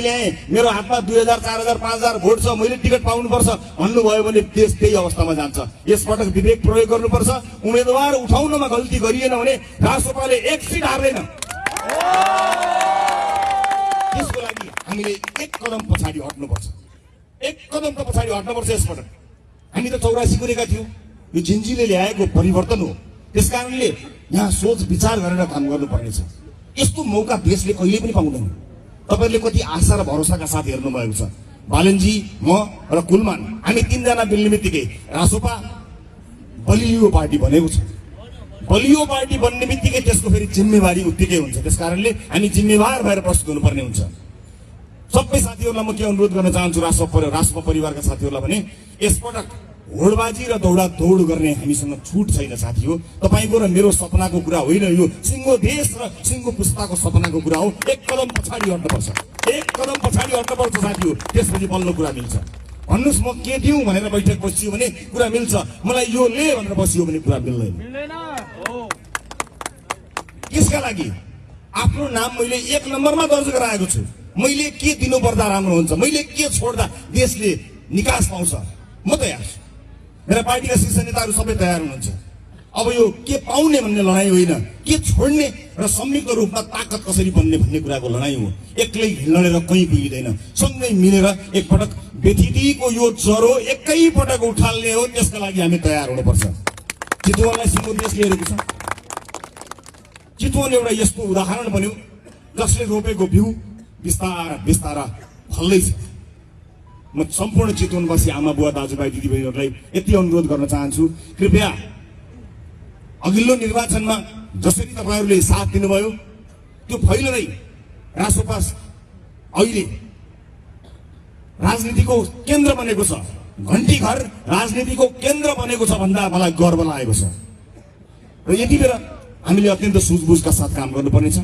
ल्याए, मेरो हातमा 2000 4000 5000 भोट छ, मैले टिकट पाउनुपर्छ भन्नुभयो भने देश त्यही अवस्थामा जान्छ। यसपटक विवेक प्रयोग गर्नुपर्छ। उम्मेदवार उठाउनमा गल्ती गरिएन भने राष्ट्रपाले एक सिट हार्दैन। त्यसको लागि हामीले एक कदम पछाडि हट्नुपर्छ। एक कदम त पछाडि हट्नुपर्छ। यसपटक हामी त 84 गरेका थियौँ। यो जिन्जीले ल्याएको परिवर्तन हो। त्यसकारणले यहाँ सोच विचार गरेर काम गर्नुपर्नेछ। यस्तो मौका देशले कहिले पनि पाउँदैन। तपाईहरुले कति आशा र भरोसाका साथ हेर्नु भएको छ। बालनजी, म र कुलमान, हामी तीनजना मिल्ने बित्तिकै रासोपा बलियो पार्टी बनेको छ। बलियो पार्टी बन्ने बित्तिकै त्यसको फेरि जिम्मेवारी उत्तिकै हुन्छ। त्यसकारणले हामी जिम्मेवार भएर प्रस्तुत हुनुपर्ने हुन्छ। सबै साथीहरूलाई म के अनुरोध गर्न चाहन्छु, रासोपा परिवारका साथीहरूलाई भने यसपटक होडबाजी र दौडा दौड गर्ने हामीसँग छुट छैन साथी हो। तपाईको र मेरो सपनाको कुरा होइन यो, सिङ्गो देश र सिङ्गो पुस्ताको सपनाको कुरा हो। एक कदम पछाडि हट्नुपर्छ। एक कदम पछाडि हट्नुपर्छ साथी हो। त्यसपछि बल्ल कुरा मिल्छ। भन्नुस् म के दिउँ भनेर बैठक बसियो भने कुरा मिल्छ, मलाई यो ले भनेर बसियो भने कुरा मिल्दैन। यसका लागि आफ्नो नाम मैले 1 नम्बरमा दर्ज गराएको छु। मैले के दिनु पर्दा राम्रो हुन्छ, मैले के छोड्दा देशले निकास पाउँछ, म तयार छु। मेरा पार्टीका शीर्ष नेताहरू सबै तयार हुनुहुन्छ। अब यो के पाउने भन्ने लडाईँ होइन, के छोड्ने र संयुक्त रूपमा ताकत कसरी बन्ने भन्ने कुराको लडाईँ हो। एक्लै लडेर कहीँ पुगिँदैन। सँगै मिलेर एकपटक व्यथितिको यो ज्वरो एकै पटक उठाल्ने हो। त्यसका लागि हामी तयार हुनुपर्छ। चितवनलाई सिङ्गो देशले हेरेको छ। चितवन एउटा यस्तो उदाहरण बन्यो जसले रोपेको बिउ बिस्तारा बिस्तारा फल्दैछ। म सम्पूर्ण चितवनवासी आमा बुवा दाजुभाइ दिदीबहिनीहरूलाई यति अनुरोध गर्न चाहन्छु, कृपया अघिल्लो निर्वाचनमा जसरी तपाईहरूले साथ दिनुभयो त्यो फैलदै रासोपा अहिले राजनीतिको केन्द्र बनेको छ। घण्टी घर राजनीतिको केन्द्र बनेको छ भन्दा मलाई गर्व लागेको छ। र यति बेला हामीले अत्यन्त सुझबुझका साथ काम गर्नुपर्नेछ।